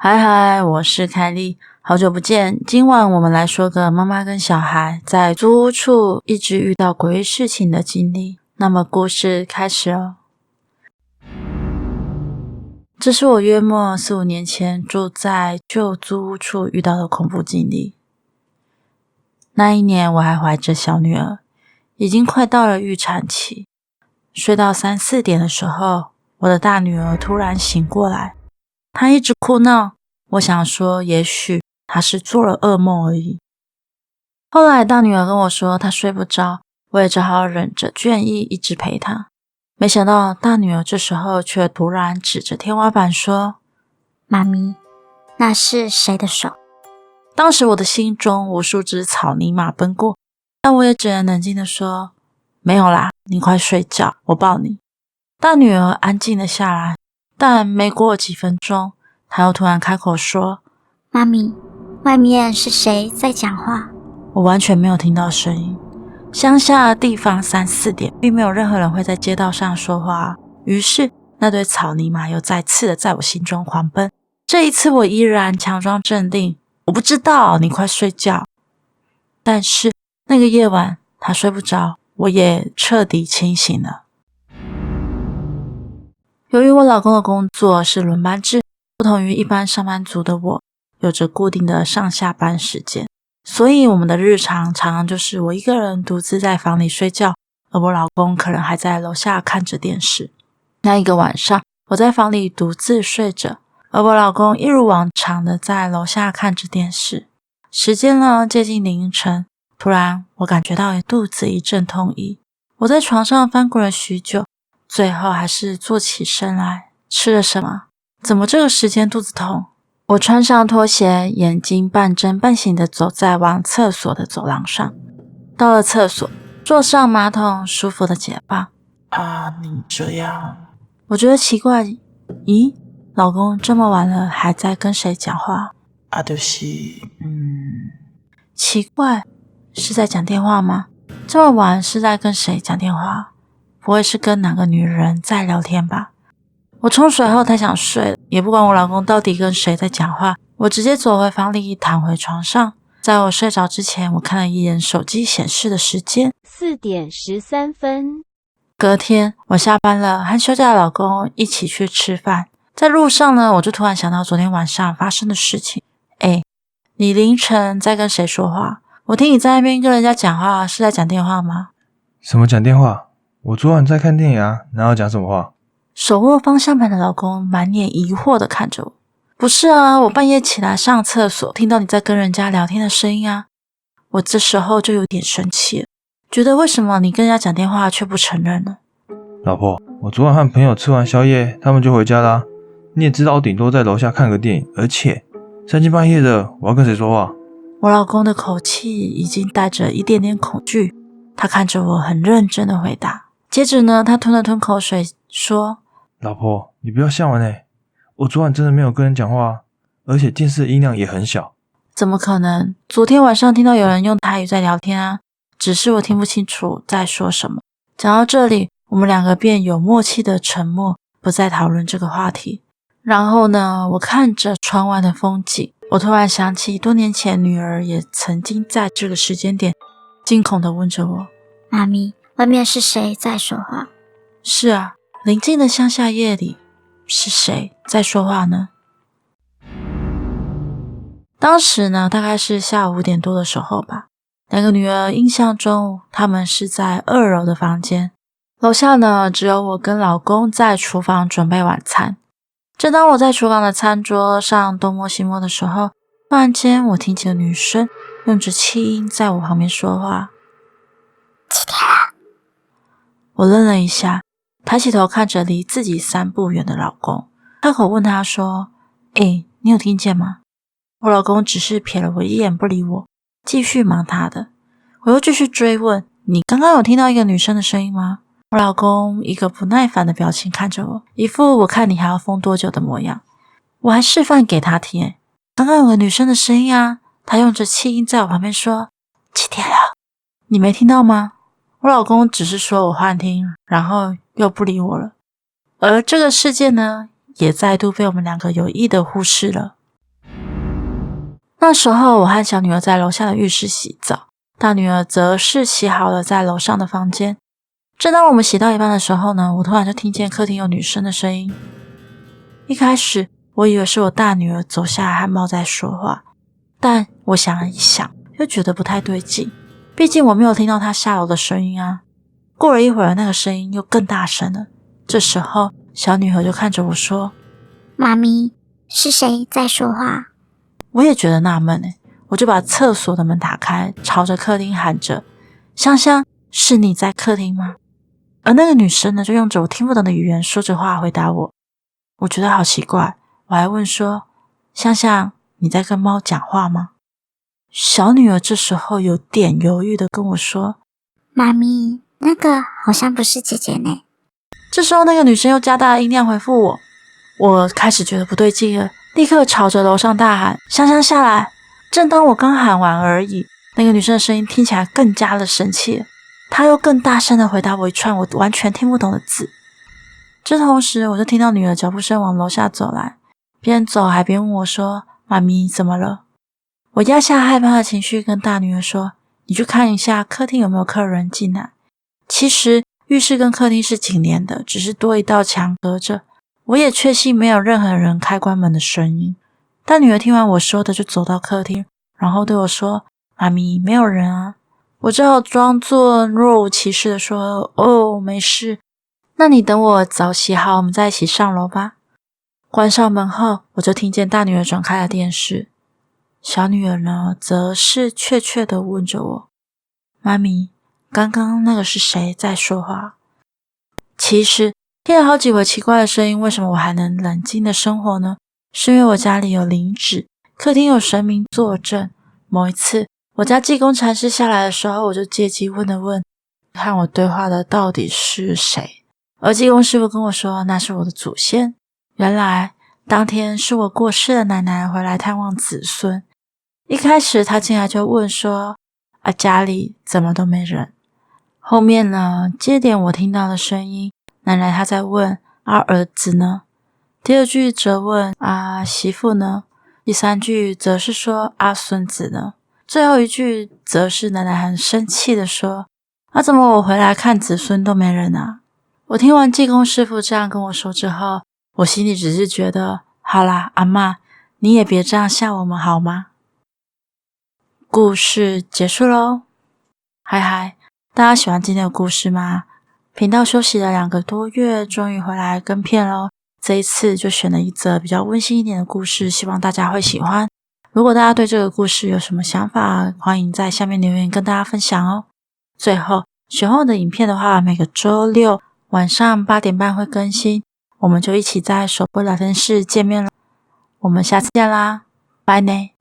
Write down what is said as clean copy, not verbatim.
嗨嗨，我是凯莉，好久不见。今晚我们来说个妈妈跟小孩在租屋处一直遇到诡异事情的经历。那么故事开始哦。这是我约莫4、5年前住在旧租屋处遇到的恐怖经历。那一年我还怀着小女儿，已经快到了预产期。睡到3、4点的时候，我的大女儿突然醒过来，她一直哭闹。我想说也许她是做了噩梦而已。后来大女儿跟我说她睡不着，我也只好忍着倦意一直陪她。没想到大女儿这时候却突然指着天花板说：妈咪，那是谁的手？当时我的心中无数只草泥马奔过，但我也只能冷静地说：没有啦，你快睡觉，我抱你。大女儿安静了下来，但没过几分钟，她又突然开口说：妈咪，外面是谁在讲话？我完全没有听到声音。乡下的地方3、4点，并没有任何人会在街道上说话。于是那堆草泥马又再次的在我心中狂奔。这一次我依然强装镇定，我不知道，你快睡觉。但是那个夜晚他睡不着，我也彻底清醒了。由于我老公的工作是轮班制，不同于一般上班族的我，有着固定的上下班时间，所以我们的日常常常就是我一个人独自在房里睡觉，而我老公可能还在楼下看着电视。那一个晚上，我在房里独自睡着，而我老公一如往常的在楼下看着电视。时间呢接近凌晨，突然我感觉到肚子一阵痛意，我在床上翻滚了许久，最后还是坐起身来。吃了什么？怎么这个时间肚子痛？我穿上拖鞋，眼睛半睁半醒的走在往厕所的走廊上。到了厕所，坐上马桶，舒服的解放。你这样，我觉得奇怪。咦，老公这么晚了还在跟谁讲话？就是奇怪，是在讲电话吗？这么晚是在跟谁讲电话？不会是跟哪个女人在聊天吧？我冲水后太想睡了，也不管我老公到底跟谁在讲话，我直接走回房里，躺回床上。在我睡着之前，我看了一眼手机显示的时间4点13分。隔天我下班了，和休假的老公一起去吃饭。在路上呢，我就突然想到昨天晚上发生的事情。你凌晨在跟谁说话？我听你在那边跟人家讲话，是在讲电话吗？什么讲电话？我昨晚在看电影啊，哪有讲什么话？手握方向盘的老公满脸疑惑地看着我。不是啊，我半夜起来上厕所，听到你在跟人家聊天的声音啊。我这时候就有点生气了，觉得为什么你跟人家讲电话却不承认呢？老婆，我昨晚和朋友吃完宵夜，他们就回家啦。你也知道我顶多在楼下看个电影，而且3更半夜的，我要跟谁说话？我老公的口气已经带着一点点恐惧，他看着我很认真的回答。接着呢，他吞了吞口水说：老婆，你不要吓完我昨晚真的没有跟人讲话，而且电视的音量也很小。怎么可能？昨天晚上听到有人用台语在聊天啊，只是我听不清楚在说什么。讲到这里，我们两个便有默契的沉默，不再讨论这个话题。然后呢，我看着窗外的风景，我突然想起多年前女儿也曾经在这个时间点惊恐地问着我：妈咪，外面是谁在说话？是啊，宁静的乡下夜里，是谁在说话呢？当时呢，大概是下午5点多的时候吧。两个女儿印象中，她们是在2楼的房间，楼下呢只有我跟老公在厨房准备晚餐。正当我在厨房的餐桌上东摸西摸的时候，突然间我听见女生用着气音在我旁边说话。几点了？我愣了一下，抬起头看着离自己3步远的老公，开口问他说：你有听见吗？我老公只是瞥了我一眼不理我，继续忙他的。我又继续追问：你刚刚有听到一个女生的声音吗？我老公一个不耐烦的表情看着我，一副我看你还要疯多久的模样。我还示范给他听，刚刚有个女生的声音啊，她用着气音在我旁边说：几点了？你没听到吗？我老公只是说我幻听，然后又不理我了。而这个事件呢，也再度被我们两个有意的忽视了。那时候我和小女儿在楼下的浴室洗澡，大女儿则是洗好了在楼上的房间。正当我们洗到一半的时候呢，我突然就听见客厅有女生的声音。一开始我以为是我大女儿走下来和猫在说话，但我想了一想，又觉得不太对劲，毕竟我没有听到她下楼的声音啊。过了一会儿，那个声音又更大声了。这时候小女儿就看着我说：妈咪，是谁在说话？我也觉得纳闷我就把厕所的门打开，朝着客厅喊着：香香，是你在客厅吗？而那个女生呢，就用着我听不懂的语言说着话回答我。我觉得好奇怪，我还问说：香香，你在跟猫讲话吗？小女儿这时候有点犹豫的跟我说：妈咪，那个好像不是姐姐呢。这时候那个女生又加大了音量回复我。我开始觉得不对劲了，立刻朝着楼上大喊：香香下来！正当我刚喊完而已，那个女生的声音听起来更加的生气了，她又更大声的回答我一串我完全听不懂的字。这同时我就听到女儿脚步声往楼下走来，边走还边问我说：妈咪怎么了？我压下害怕的情绪跟大女儿说：你去看一下客厅有没有客人进来。其实浴室跟客厅是紧连的，只是多一道墙隔着，我也确信没有任何人开关门的声音。大女儿听完我说的就走到客厅，然后对我说：妈咪，没有人啊。我只好装作若无其事的说：哦，没事。那你等我澡洗好，我们再一起上楼吧。关上门后，我就听见大女儿转开了电视。小女儿呢，则是怯怯地问着我：妈咪，刚刚那个是谁在说话？其实听了好几回奇怪的声音，为什么我还能冷静的生活呢？是因为我家里有灵纸，客厅有神明坐镇。某一次我家济公禅师下来的时候，我就借机问了问，看我对话的到底是谁。而济公师傅跟我说，那是我的祖先。原来当天是我过世的奶奶回来探望子孙。一开始她进来就问说：家里怎么都没人？后面呢，接点我听到的声音，奶奶她在问：儿子呢？第二句则问：媳妇呢？第三句则是说：孙子呢？最后一句则是奶奶很生气的说：怎么我回来看子孙都没人啊？我听完济公师傅这样跟我说之后，我心里只是觉得，好啦，阿嬷，你也别这样吓我们好吗？故事结束咯。嗨嗨，大家喜欢今天的故事吗？频道休息了2个多月，终于回来更片咯。这一次就选了一则比较温馨一点的故事，希望大家会喜欢。如果大家对这个故事有什么想法，欢迎在下面留言跟大家分享哦。最后，喜欢我的影片的话，每个周六晚上8点半会更新，我们就一起在首播聊天室见面了。我们下次见啦，拜呢。